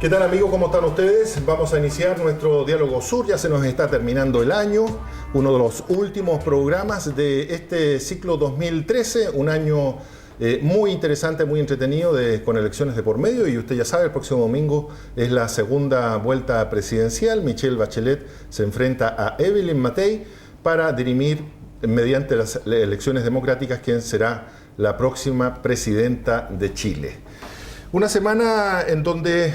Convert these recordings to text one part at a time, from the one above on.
¿Qué tal, amigos? ¿Cómo están ustedes? Vamos a iniciar nuestro Diálogo Sur. Ya se nos está terminando el año, uno de los últimos programas de este ciclo 2013, un año muy interesante, muy entretenido, con elecciones de por medio. Y usted ya sabe, el próximo domingo es la segunda vuelta presidencial. Michelle Bachelet se enfrenta a Evelyn Matei para dirimir, mediante las elecciones democráticas, quién será la próxima presidenta de Chile. Una semana en donde,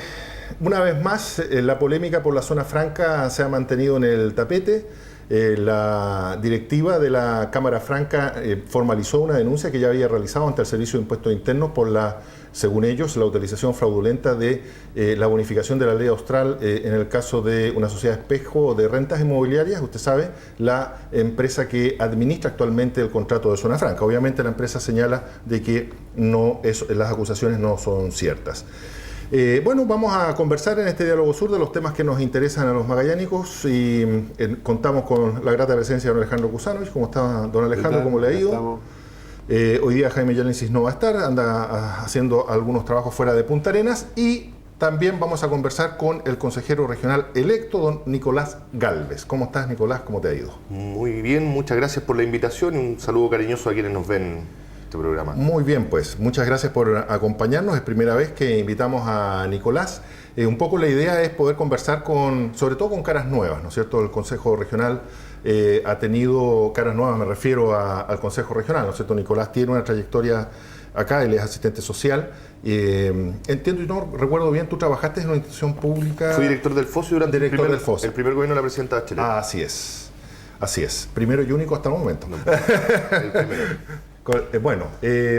una vez más, la polémica por la zona franca se ha mantenido en el tapete. La directiva de la Cámara Franca formalizó una denuncia que ya había realizado ante el Servicio de Impuestos Internos por según ellos, la utilización fraudulenta de la bonificación de la ley austral en el caso de una sociedad espejo de rentas inmobiliarias. Usted sabe, la empresa que administra actualmente el contrato de zona franca. Obviamente la empresa señala de que las acusaciones no son ciertas. Bueno, vamos a conversar en este Diálogo Sur de los temas que nos interesan a los magallánicos y contamos con la grata presencia de don Alejandro Kusanovich. ¿Cómo está, don Alejandro? ¿Cómo le ha ido? Hoy día Jaime Yalensis no va a estar, anda haciendo algunos trabajos fuera de Punta Arenas, y también vamos a conversar con el consejero regional electo, don Nicolás Gálvez. ¿Cómo estás, Nicolás? ¿Cómo te ha ido? Muy bien, muchas gracias por la invitación y un saludo cariñoso a quienes nos ven este programa. Muy bien, pues muchas gracias por acompañarnos. Es primera vez que invitamos a Nicolás. Un poco la idea es poder conversar sobre todo con caras nuevas, ¿no es cierto? El Consejo Regional ha tenido caras nuevas, me refiero al Consejo Regional, ¿no es cierto? Nicolás tiene una trayectoria acá, él es asistente social. Entiendo y no recuerdo bien, tú trabajaste en una institución pública. Fui director del FOSI durante el primer gobierno de la presidenta Bachelet. Así es. Primero y único hasta el momento. El primero. Bueno,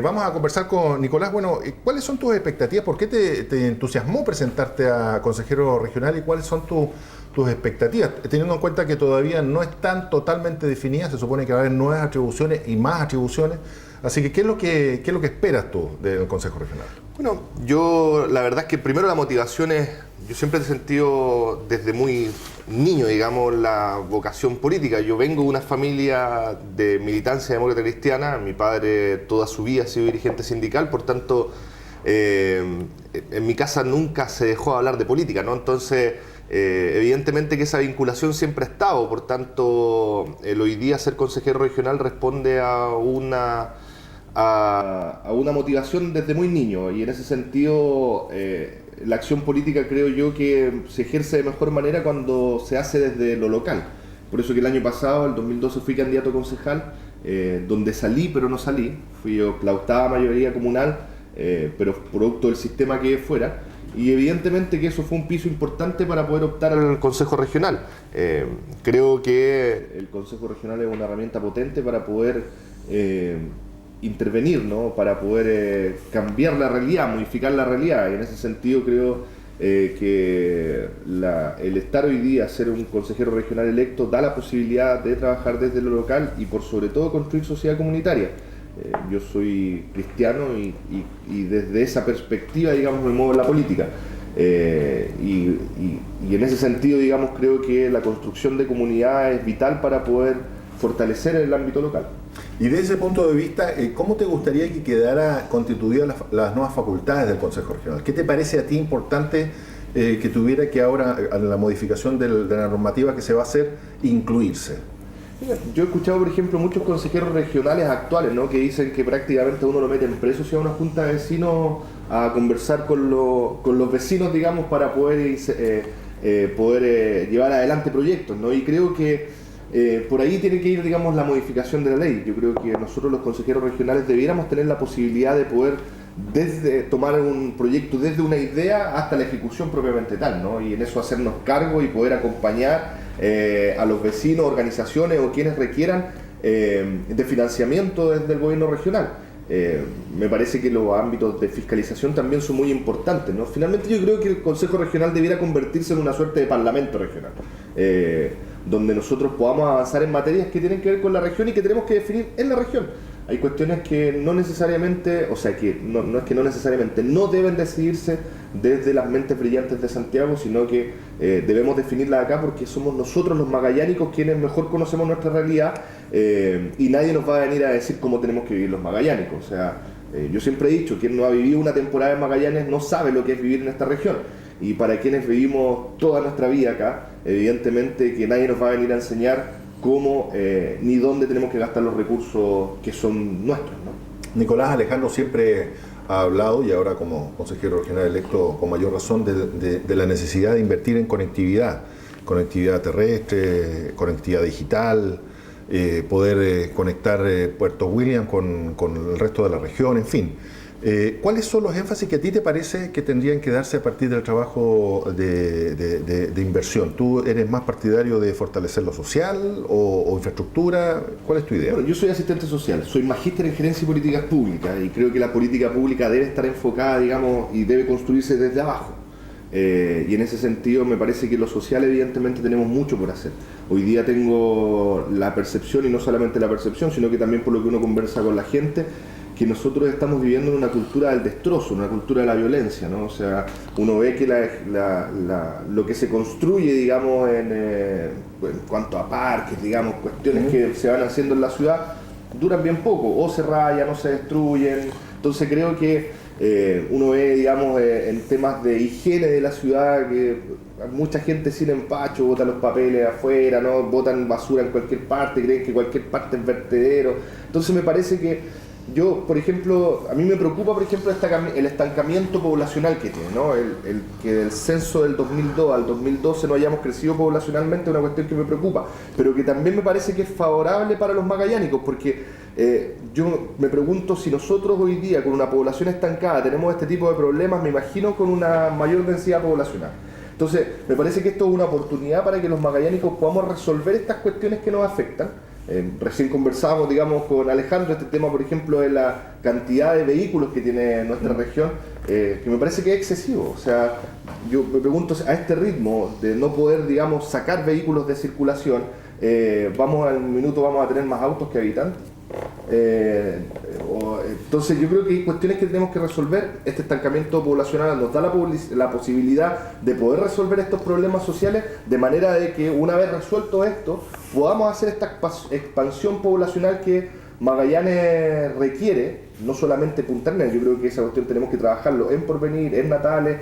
vamos a conversar con Nicolás. Bueno, ¿cuáles son tus expectativas? ¿Por qué te entusiasmó presentarte a consejero regional y cuáles son tus expectativas? Teniendo en cuenta que todavía no están totalmente definidas, se supone que va a haber nuevas atribuciones y más atribuciones. Así que, ¿qué es lo que esperas tú del Consejo Regional? Bueno, yo la verdad es que primero la motivación es, yo siempre he sentido desde muy niño, digamos, la vocación política. Yo vengo de una familia de militancia demócrata cristiana, mi padre toda su vida ha sido dirigente sindical, por tanto, en mi casa nunca se dejó de hablar de política, ¿no? Entonces, evidentemente que esa vinculación siempre ha estado, por tanto, el hoy día ser consejero regional responde a una motivación desde muy niño, y en ese sentido la acción política creo yo que se ejerce de mejor manera cuando se hace desde lo local. Por eso que el año pasado, el 2012, fui candidato a concejal, donde salí pero no salí, fui la octava mayoría comunal, pero producto del sistema que fuera, y evidentemente que eso fue un piso importante para poder optar al Consejo Regional. Creo que el Consejo Regional es una herramienta potente para poder intervenir, ¿no? Para poder cambiar la realidad, modificar la realidad, y en ese sentido creo que el estar hoy día, ser un consejero regional electo, da la posibilidad de trabajar desde lo local y por sobre todo construir sociedad comunitaria. Yo soy cristiano y desde esa perspectiva, digamos, me muevo en la política. Y en ese sentido, digamos, creo que la construcción de comunidad es vital para poder fortalecer el ámbito local. Y desde ese punto de vista, ¿cómo te gustaría que quedara constituidas las nuevas facultades del Consejo Regional? ¿Qué te parece a ti importante que tuviera que ahora, a la modificación de la normativa que se va a hacer, incluirse? Yo he escuchado, por ejemplo, muchos consejeros regionales actuales, ¿no?, que dicen que prácticamente uno lo meten preso si va a una junta de vecinos a conversar con los vecinos, digamos, para poder llevar adelante proyectos, ¿no? Y creo que por ahí tiene que ir, digamos, la modificación de la ley. Yo creo que nosotros los consejeros regionales debiéramos tener la posibilidad de poder tomar un proyecto desde una idea hasta la ejecución propiamente tal, ¿no? Y en eso hacernos cargo y poder acompañar a los vecinos, organizaciones o quienes requieran de financiamiento desde el gobierno regional. Me parece que los ámbitos de fiscalización también son muy importantes, ¿no? Finalmente yo creo que el Consejo Regional debiera convertirse en una suerte de parlamento regional, donde nosotros podamos avanzar en materias que tienen que ver con la región y que tenemos que definir en la región. Hay cuestiones que no necesariamente, o sea, que no es que no necesariamente, no deben decidirse desde las mentes brillantes de Santiago, sino que debemos definirlas acá porque somos nosotros los magallánicos quienes mejor conocemos nuestra realidad, y nadie nos va a venir a decir cómo tenemos que vivir los magallánicos. O sea, yo siempre he dicho, quien no ha vivido una temporada en Magallanes no sabe lo que es vivir en esta región. y para quienes vivimos toda nuestra vida acá, evidentemente que nadie nos va a venir a enseñar cómo ni dónde tenemos que gastar los recursos que son nuestros, ¿no? Nicolás Alejandro siempre ha hablado, y ahora como consejero regional electo con mayor razón, de la necesidad de invertir en conectividad terrestre, conectividad digital, poder conectar Puerto William con el resto de la región, en fin. ¿Cuáles son los énfasis que a ti te parece que tendrían que darse a partir del trabajo de inversión? ¿Tú eres más partidario de fortalecer lo social o infraestructura? ¿Cuál es tu idea? Bueno, yo soy asistente social, soy magíster en gerencia y políticas públicas y creo que la política pública debe estar enfocada, digamos, y debe construirse desde abajo. Y en ese sentido me parece que lo social evidentemente tenemos mucho por hacer. Hoy día tengo la percepción, y no solamente la percepción, sino que también por lo que uno conversa con la gente, que nosotros estamos viviendo en una cultura del destrozo, una cultura de la violencia, ¿no? O sea, uno ve que lo que se construye, digamos, en cuanto a parques, digamos, cuestiones que se van haciendo en la ciudad, duran bien poco, o se rayan, o se destruyen. Entonces creo que uno ve, digamos, en temas de higiene de la ciudad, que mucha gente sin empacho bota los papeles afuera, ¿no? Botan basura en cualquier parte, creen que cualquier parte es vertedero. Entonces me parece que yo, por ejemplo, a mí me preocupa, por ejemplo, el estancamiento poblacional que tiene, ¿no? El que del censo del 2002 al 2012 no hayamos crecido poblacionalmente es una cuestión que me preocupa, pero que también me parece que es favorable para los magallánicos, porque yo me pregunto si nosotros hoy día, con una población estancada, tenemos este tipo de problemas, me imagino con una mayor densidad poblacional. Entonces, me parece que esto es una oportunidad para que los magallánicos podamos resolver estas cuestiones que nos afectan. Recién conversábamos, digamos, con Alejandro este tema, por ejemplo, de la cantidad de vehículos que tiene nuestra región, que me parece que es excesivo. O sea, yo me pregunto, a este ritmo de no poder, digamos, sacar vehículos de circulación, al minuto vamos a tener más autos que habitantes. Entonces yo creo que hay cuestiones que tenemos que resolver. Este estancamiento poblacional nos da la posibilidad de poder resolver estos problemas sociales, de manera de que una vez resuelto esto podamos hacer esta expansión poblacional que Magallanes requiere, no solamente Punta Arenas. Yo creo que esa cuestión tenemos que trabajarlo en Porvenir, en Natales,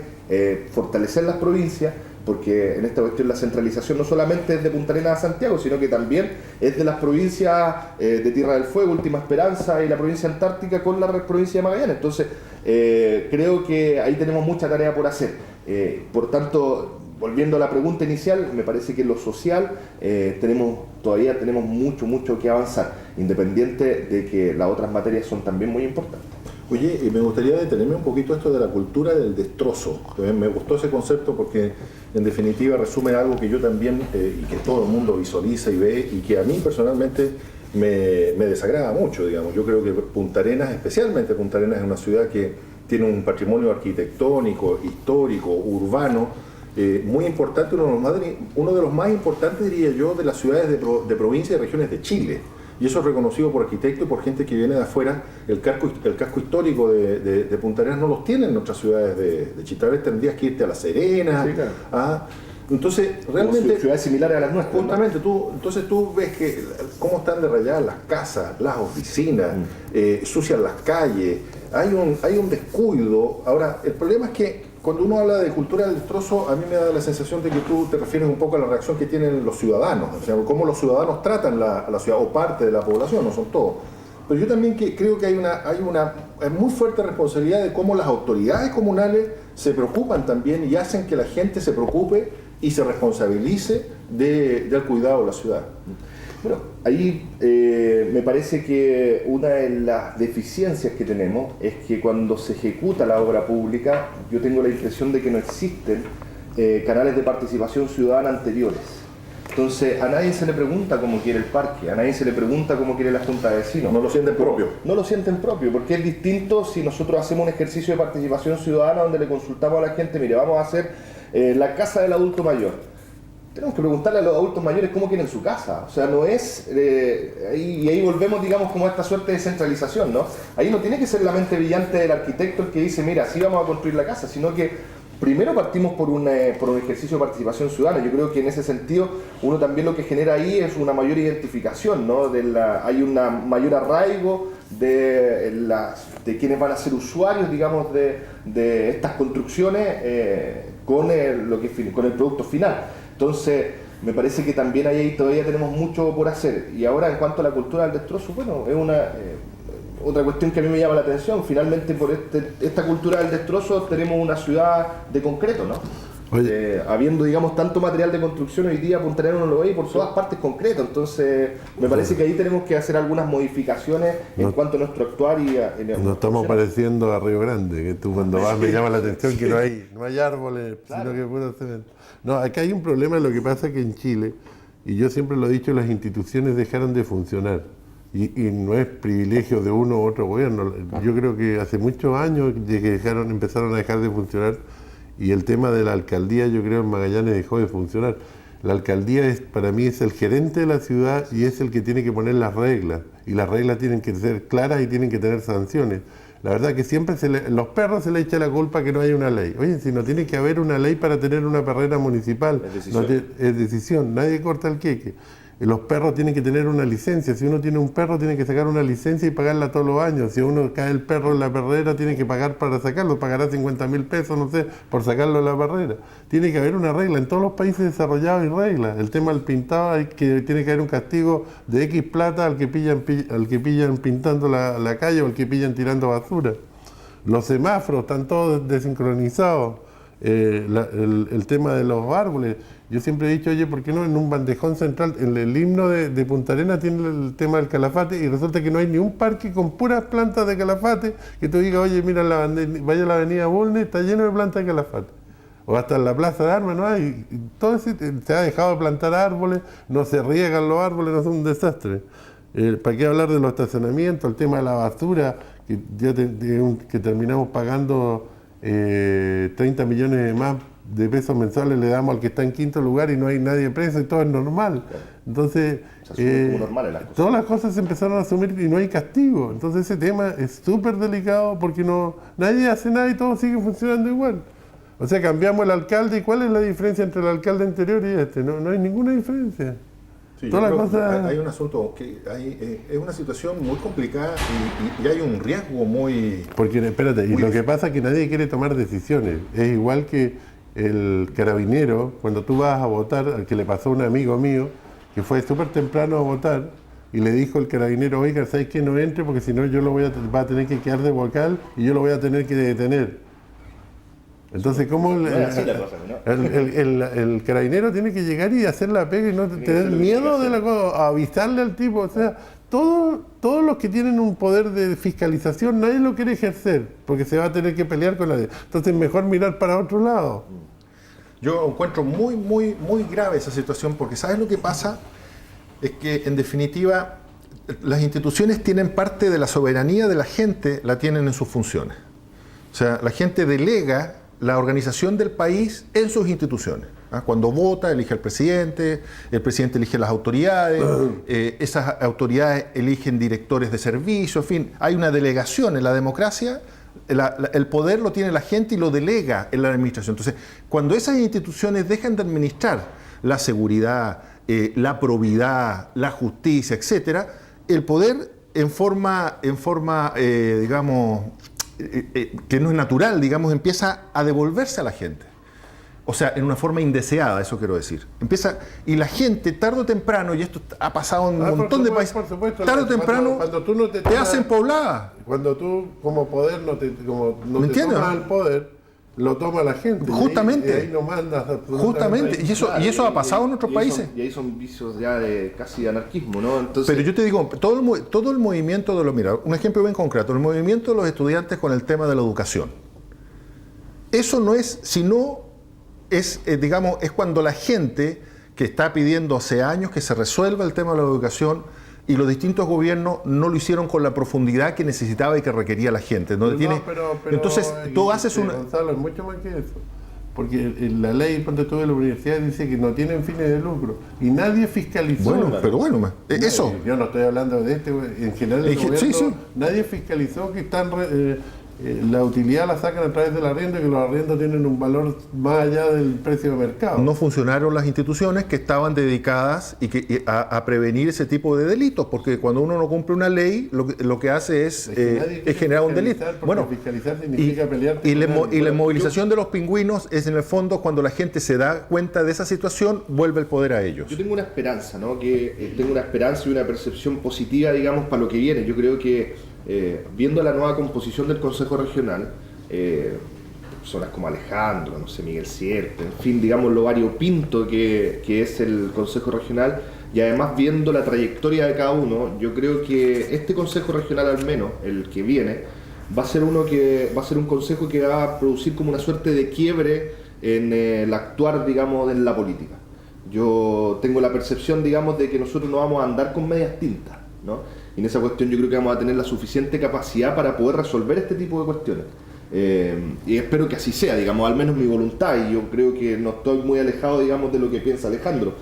fortalecer las provincias, porque en esta cuestión la centralización no solamente es de Punta Arenas a Santiago, sino que también es de las provincias de Tierra del Fuego, Última Esperanza y la provincia antártica con la provincia de Magallanes. Entonces, creo que ahí tenemos mucha tarea por hacer. Por tanto, volviendo a la pregunta inicial, me parece que en lo social todavía tenemos mucho que avanzar, independiente de que las otras materias son también muy importantes. Oye, me gustaría detenerme un poquito esto de la cultura del destrozo. Me gustó ese concepto porque en definitiva resume algo que yo también, y que todo el mundo visualiza y ve, y que a mí personalmente me desagrada mucho, digamos. Yo creo que Punta Arenas, especialmente Punta Arenas, es una ciudad que tiene un arquitectónico, histórico, urbano, muy importante, uno de los más importantes, diría yo, de las ciudades de provincia y regiones de Chile. Y eso es reconocido por arquitectos y por gente que viene de afuera. El casco histórico de Punta Arenas no los tienen en otras ciudades de Chile. Tal vez tendrías que irte a La Serena. Sí, claro. Entonces, realmente... Ciudades similares a las nuestras. Justamente, ¿no? Entonces tú ves que cómo están derrayadas las casas, las oficinas, sucias las calles. Hay un descuido. Ahora, el problema es que cuando uno habla de cultura del destrozo, a mí me da la sensación de que tú te refieres un poco a la reacción que tienen los ciudadanos, o sea, cómo los ciudadanos tratan a la ciudad, o parte de la población, no son todos. Pero yo también creo que hay una muy fuerte responsabilidad de cómo las autoridades comunales se preocupan también y hacen que la gente se preocupe y se responsabilice del cuidado de la ciudad. Bueno, ahí me parece que una de las deficiencias que tenemos es que cuando se ejecuta la obra pública, yo tengo la impresión de que no existen canales de participación ciudadana anteriores. Entonces, a nadie se le pregunta cómo quiere el parque, a nadie se le pregunta cómo quiere la Junta de Vecinos. No lo sienten propio. No lo sienten propio, porque es distinto si nosotros hacemos un ejercicio de participación ciudadana donde le consultamos a la gente, mire, vamos a hacer la casa del adulto mayor. Tenemos que preguntarle a los adultos mayores cómo quieren su casa. O sea, no es... y ahí volvemos, digamos, como a esta suerte de centralización, ¿no? Ahí no tiene que ser la mente brillante del arquitecto el que dice, mira, así vamos a construir la casa, sino que primero partimos por un ejercicio de participación ciudadana. Yo creo que en ese sentido uno también lo que genera ahí es una mayor identificación, ¿no? Hay un mayor arraigo de quienes van a ser usuarios, digamos, de estas construcciones, con con el producto final. Entonces, me parece que también ahí todavía tenemos mucho por hacer. Y ahora, en cuanto a la cultura del destrozo, bueno, es otra cuestión que a mí me llama la atención. Finalmente, por esta cultura del destrozo, tenemos una ciudad de concreto, ¿no? Habiendo, digamos, tanto material de construcción hoy día, Punta Arenas uno lo ve y por todas partes concreto. Entonces, me parece que ahí tenemos que hacer algunas modificaciones en cuanto a nuestro actuar y nos estamos pareciendo a Río Grande, que tú cuando vas me llama la atención que no hay árboles, claro, sino que puro cemento. No, acá hay un problema. Lo que pasa que en Chile, y yo siempre lo he dicho, las instituciones dejaron de funcionar. Y no es privilegio de uno u otro gobierno. Yo creo que hace muchos años que empezaron a dejar de funcionar. Y el tema de la alcaldía, yo creo, en Magallanes dejó de funcionar. La alcaldía para mí es el gerente de la ciudad y es el que tiene que poner las reglas. Y las reglas tienen que ser claras y tienen que tener sanciones. La verdad que siempre los perros se le echa la culpa que no haya una ley. Oye, si no tiene que haber una ley para tener una perrera municipal, es decisión, nadie corta el queque. Los perros tienen que tener una licencia. Si uno tiene un perro, tiene que sacar una licencia y pagarla todos los años. Si uno cae el perro en la perrera, tiene que pagar para sacarlo. Pagará 50.000 pesos, no sé, por sacarlo de la perrera. Tiene que haber una regla. En todos los países desarrollados hay reglas. El tema del pintado, tiene que haber un castigo de X plata al que pillan pintando la calle o al que pillan tirando basura. Los semáforos están todos desincronizados. El tema de los árboles. Yo siempre he dicho, oye, ¿por qué no en un bandejón central, en el himno de Punta Arenas tiene el tema del calafate y resulta que no hay ni un parque con puras plantas de calafate que tú digas, oye, mira, vaya a la avenida Bulnes, está lleno de plantas de calafate? O hasta en la plaza de armas, ¿no? Todo se ha dejado de plantar árboles, no se riegan los árboles, no son un desastre. ¿Para qué hablar de los estacionamientos, el tema de la basura, que terminamos pagando 30 millones más de pesos mensuales le damos al que está en quinto lugar y no hay nadie preso y todo es normal. Entonces, como normales las cosas. Todas las cosas se empezaron a asumir y no hay castigo. Entonces ese tema es súper delicado porque nadie hace nada y todo sigue funcionando igual. O sea, cambiamos el alcalde y ¿cuál es la diferencia entre el alcalde anterior y este? No hay ninguna diferencia. Sí, hay un asunto que es una situación muy complicada y hay un riesgo muy... Porque, espérate, y lo que pasa es que nadie quiere tomar decisiones. Es igual que el carabinero, cuando tú vas a votar, al que le pasó a un amigo mío, que fue súper temprano a votar, y le dijo el carabinero, oiga, ¿sabes qué? No entre porque si no yo va a tener que quedar de vocal y yo lo voy a tener que detener. Entonces, ¿cómo el carabinero tiene que llegar y hacer la pega y no tener miedo de avisarle al tipo? O sea, todos los que tienen un poder de fiscalización, nadie lo quiere ejercer, porque se va a tener que pelear con nadie. Entonces, mejor mirar para otro lado. Yo encuentro muy, muy, muy grave esa situación, porque ¿sabes lo que pasa? Es que, en definitiva, las instituciones tienen parte de la soberanía de la gente, la tienen en sus funciones. O sea, la gente delega la organización del país en sus instituciones. Cuando vota, elige al presidente, el presidente elige las autoridades, esas autoridades eligen directores de servicio, en fin, hay una delegación en la democracia. El poder lo tiene la gente y lo delega en la administración. Entonces, cuando esas instituciones dejan de administrar la seguridad, la probidad, la justicia, etcétera, el poder en forma digamos, que no es natural, digamos, empieza a devolverse a la gente. O sea, en una forma indeseada, eso quiero decir. Y la gente, tarde o temprano, y esto ha pasado en un montón de países, tarde o temprano cuando tú no te hacen poblada. Cuando tú, como poder, no te tomas el poder, lo toma la gente. Justamente. Y ahí no mandas justamente. Y eso ha pasado en otros países. Y ahí son vicios ya de casi de anarquismo, ¿no? Entonces, pero yo te digo, todo el movimiento mira, un ejemplo bien concreto, el movimiento de los estudiantes con el tema de la educación. Eso no es, sino es cuando la gente que está pidiendo hace años que se resuelva el tema de la educación y los distintos gobiernos no lo hicieron con la profundidad que necesitaba y que requería la gente. Entonces, tú haces una... Gonzalo, es mucho más que eso. Porque la ley, ponte tú, de la universidad dice que no tienen fines de lucro y nadie fiscalizó. Eso. Yo no estoy hablando de en general del gobierno, sí. Nadie fiscalizó que están la utilidad la sacan a través del arriendo y que los arriendos tienen un valor más allá del precio de mercado. No funcionaron las instituciones que estaban dedicadas a prevenir ese tipo de delitos, porque cuando uno no cumple una ley, lo que hace es generar un delito. Bueno, fiscalizar significa pelear. Y la movilización de los pingüinos es, en el fondo, cuando la gente se da cuenta de esa situación, vuelve el poder a ellos. Yo tengo una esperanza, ¿no? Tengo una esperanza y una percepción positiva, digamos, para lo que viene. Yo creo que viendo la nueva composición del Consejo Regional, personas como Alejandro, no sé, Miguel Sierpe, en fin, digamos lo variopinto que es el Consejo Regional, y además viendo la trayectoria de cada uno, yo creo que este Consejo Regional, al menos el que viene, va a ser un consejo que va a producir como una suerte de quiebre en el actuar, digamos, en la política. Yo tengo la percepción, digamos, de que nosotros no vamos a andar con medias tintas, ¿no? Y en esa cuestión yo creo que vamos a tener la suficiente capacidad para poder resolver este tipo de cuestiones. Y espero que así sea, digamos, al menos mi voluntad, y yo creo que no estoy muy alejado, digamos, de lo que piensa Alejandro,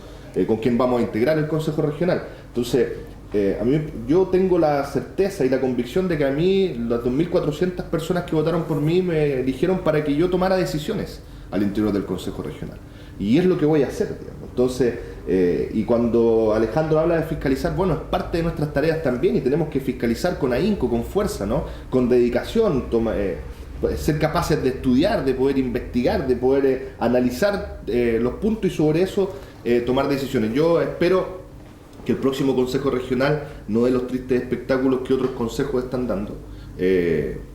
con quien vamos a integrar el Consejo Regional. Entonces, yo tengo la certeza y la convicción de que a mí las 2.400 personas que votaron por mí me eligieron para que yo tomara decisiones al interior del Consejo Regional. Y es lo que voy a hacer, digamos. Entonces, y cuando Alejandro habla de fiscalizar, bueno, es parte de nuestras tareas también, y tenemos que fiscalizar con ahínco, con fuerza, ¿no? Con dedicación, ser capaces de estudiar, de poder investigar, de poder analizar los puntos y sobre eso tomar decisiones. Yo espero que el próximo Consejo Regional no dé los tristes espectáculos que otros consejos están dando.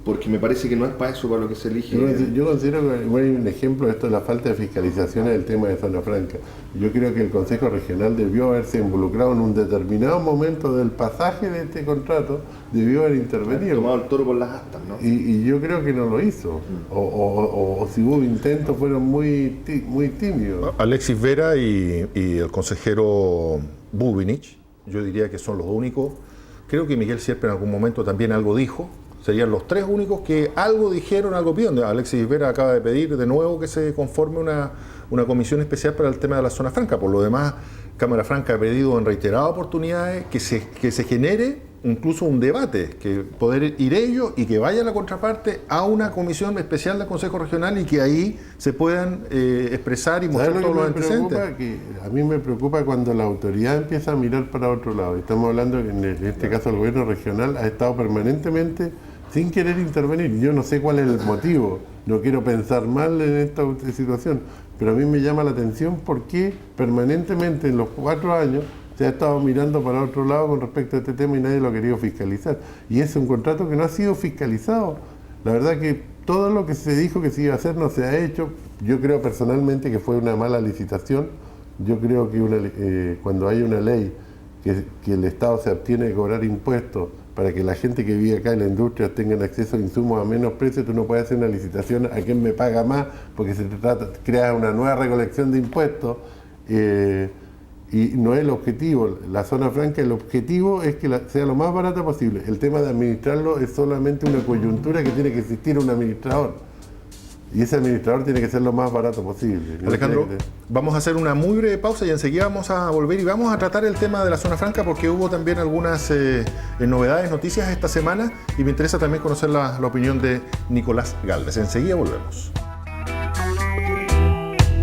Porque me parece que no es para eso para lo que se elige. Yo considero que hay un ejemplo de esto de la falta de fiscalización en el tema de Zona Franca. Yo creo que el Consejo Regional debió haberse involucrado en un determinado momento del pasaje de este contrato, debió haber intervenido. Tomado el toro por las astas, ¿no? Y yo creo que no lo hizo. O si hubo intentos, fueron muy tímidos. Alexis Vera y el consejero Bubinich, yo diría que son los únicos. Creo que Miguel Sierpe en algún momento también algo dijo. Serían los tres únicos que algo dijeron, algo pidieron. Alexis Vera acaba de pedir de nuevo que se conforme una comisión especial para el tema de la zona franca. Por lo demás, Cámara Franca ha pedido en reiteradas oportunidades que se genere incluso un debate, que poder ir ellos y que vaya la contraparte a una comisión especial del Consejo Regional y que ahí se puedan expresar y mostrar todos los antecedentes. A mí me preocupa cuando la autoridad empieza a mirar para otro lado. Estamos hablando que en este caso el gobierno regional ha estado permanentemente sin querer intervenir. Yo no sé cuál es el motivo, no quiero pensar mal en esta situación, pero a mí me llama la atención por qué permanentemente en los 4 años se ha estado mirando para otro lado con respecto a este tema y nadie lo ha querido fiscalizar. Y es un contrato que no ha sido fiscalizado. La verdad que todo lo que se dijo que se iba a hacer no se ha hecho. Yo creo personalmente que fue una mala licitación. Yo creo que cuando hay una ley que el Estado se abstiene de cobrar impuestos para que la gente que vive acá en la industria tenga acceso a insumos a menos precio, tú no puedes hacer una licitación a quién me paga más, porque se trata de crear una nueva recolección de impuestos. Y no es el objetivo, la zona franca, el objetivo es que sea lo más barata posible. El tema de administrarlo es solamente una coyuntura que tiene que existir un administrador. Y ese administrador tiene que ser lo más barato posible. Alejandro, vamos a hacer una muy breve pausa y enseguida vamos a volver y vamos a tratar el tema de la zona franca porque hubo también algunas novedades, noticias esta semana y me interesa también conocer la opinión de Nicolás Galvez. Enseguida volvemos.